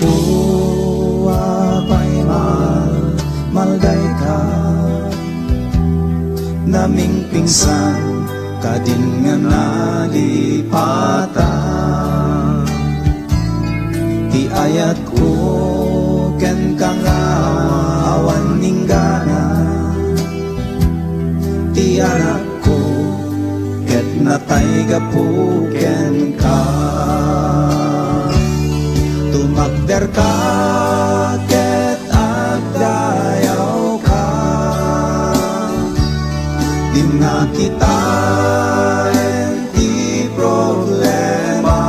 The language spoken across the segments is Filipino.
ko apay malday ka, naming pingsan kadin nga nalipatan. Ti ayat ko ken kang awan ninggana, ti anak ko ket natay gapuken ka. Tumakder ka ket agdayaw ka, di nga kita enti problema.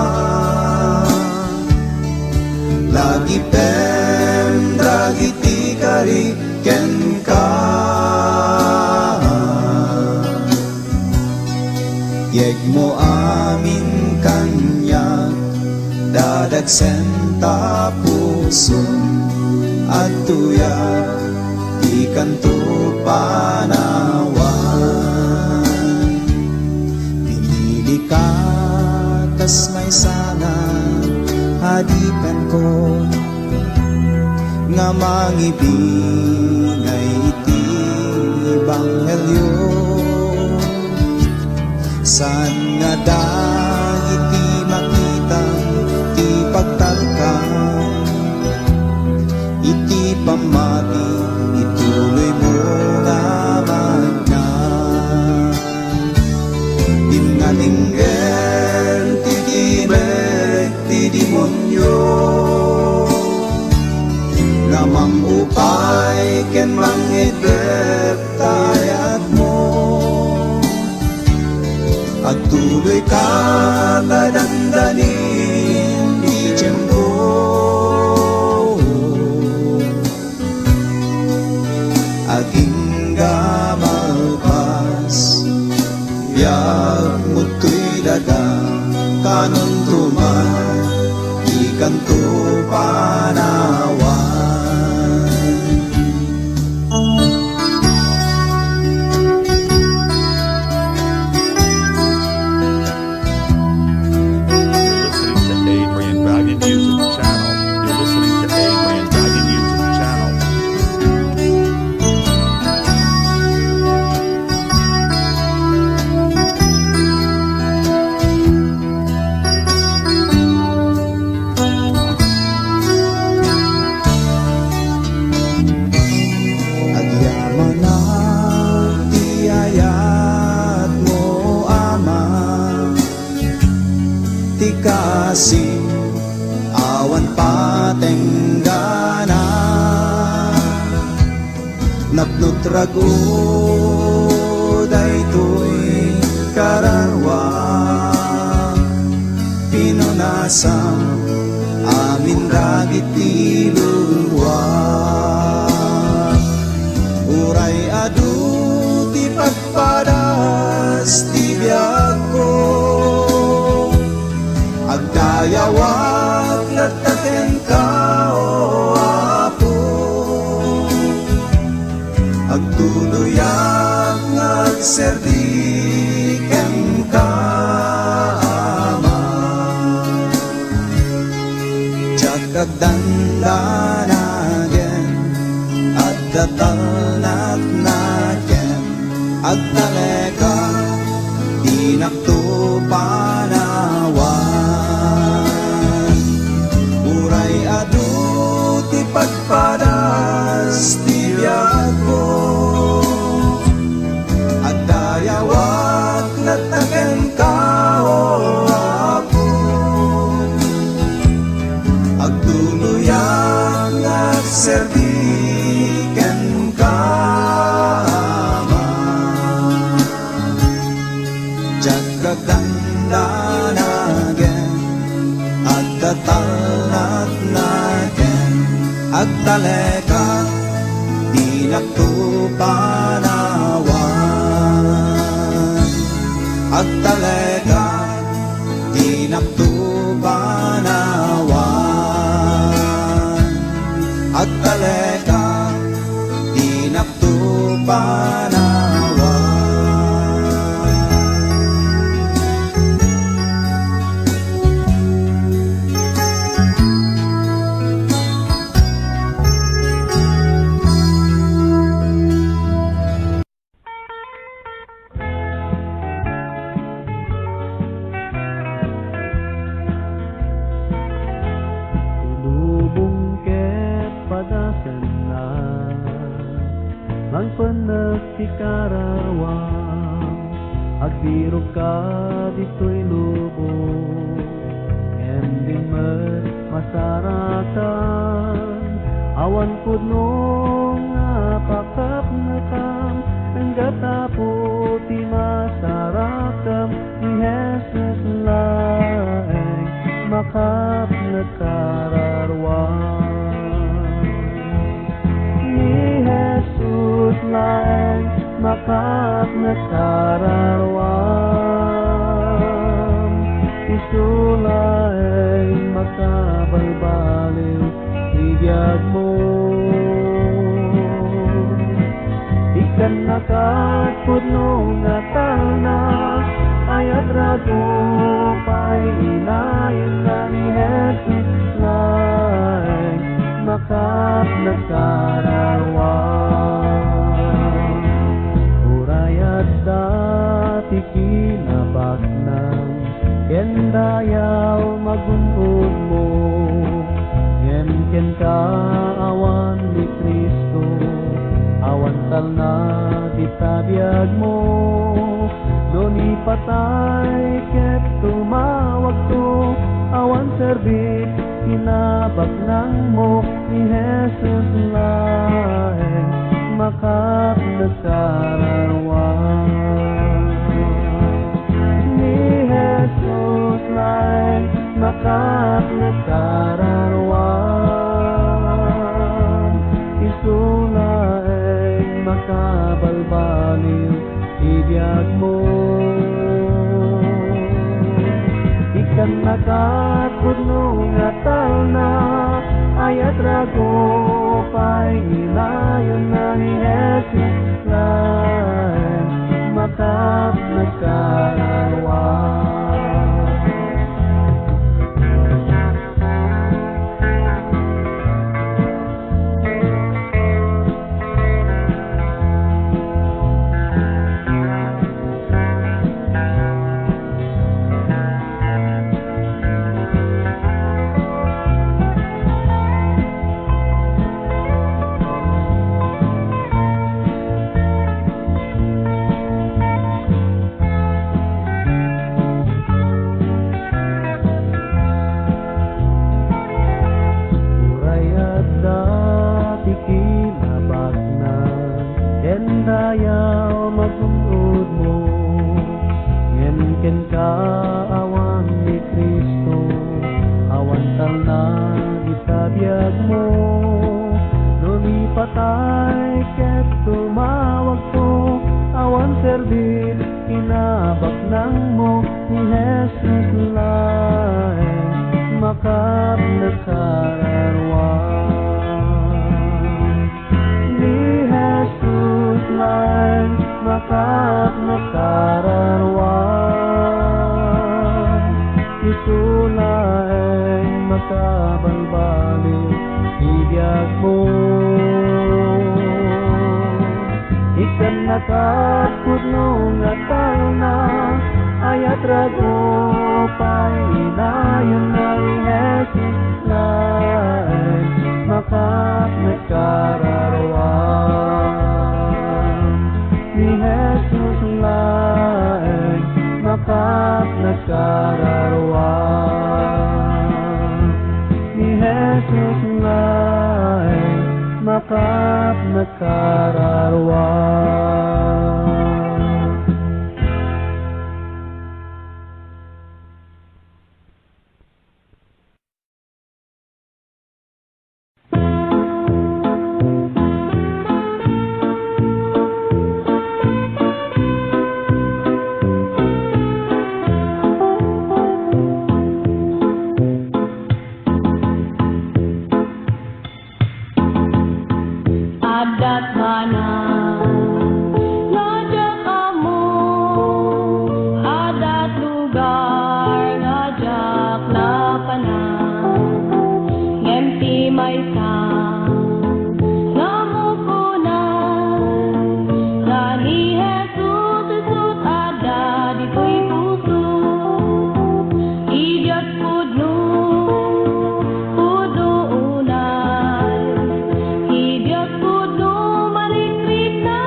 Lagi pem dagiti kariken ka, yeg mo amin kanya dadagsen ta puson at tuya di kanto panawan. Pinili ka tas may sana hadipen ko nga mangibingay iti banghelyo. San nga dagiti makita ti pagtalkan, iti pamati ituloy mo naman na. Dingalinggen ti dimeg ti demonyo, nga mangupay ken mangidep tayat mo. At tuloy ka nadandanin di tiyempo, aging gamalpas biag muto'y daga kanon tuman di kanto panawan. Kasi awan patenggana, napnutrago daytoy kararwa, pinunasam amin dagiti lulwa. Uray adu ti pagpadas ti biag ko, agdayawag lataken ka o apo, agtuluyag agserdiken ka ama. Tiyak agdandanagen at datalnak naken, agtaleka di nakto panawan. Uray adu ti pagpadas ti biag ko, agdayawag lataken ka o apo, agtuluyang agserdiken ka ama. Jagagandanagen at datalnak nagen, agtaleka di nakto panawan. Agtaleka di nakto panawan. Agtaleka di nakto panawan. panagtikarawang agbiro ka dito'y lubong hindi man masarakan awan pudno nga pakap na kam ang gatapo ti masarakam ni Jesus laeng makap na kararwang ni Jesus laeng makap na kararwang isulaeng makabalbaliw biyag mo ikan nakatpudno nga talna ayat rago pa'y inayon na ni Jesus laeng makap nagkarawang urayat dati kinabak ng kendayaw magunod mo ken ka awan ni Kristo awan talna ditabiyag mo doni patay ket tumawag to awan serbit kinabak nang mo ni Jesus laeng makap nagkarawang ni Jesus laeng makap nagkarawang isulaeng makabalbaliw ibiyag mo ikan nakatpudno nga talna ayat rago pa'y inayon na ni Jesus laeng makap nagkarawang dayaw magsunod mo ken ka awan ni Kristo awan talna itabiyag mo doni patay ket tumawag to awan serbir kinabak nang mo ni Jesus laeng makap nagkararwang laeng makap nagkararwang isulaeng makabalbaliw ibiyag mo ikan nakatpudno nga talna ayat rago pa'y inayon na ni Jesus laeng makap nagkararwang ni Jesus laeng makap nagkararwang ni Jesus laeng makap nagkararwang adat mana ngajak kamu adat lugar ngajak lapanan ngenti may ka ngamukunan dani Jesus isut ada di tuy puso idiot pudno pudo unay idiot pudno manikrit na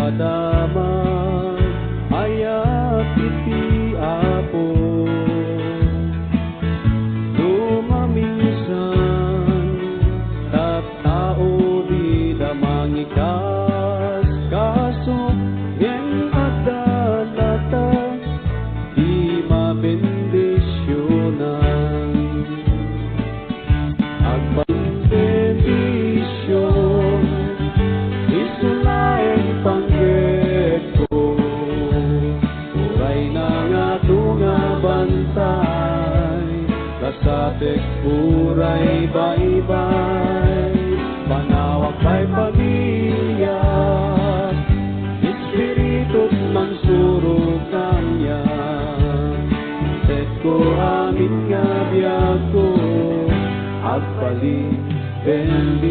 Adamang ayat iti Apo lumamisan tattao di damangikas kaso yen adalata di mabendisyonan agpandendisyon isulaeng pangged ko uray na nga tunga bantay kasatek uray baybay panawag pa'y pamilyak espiritud mansuro kanya tet ko amin nga biyag ko agpali bendición.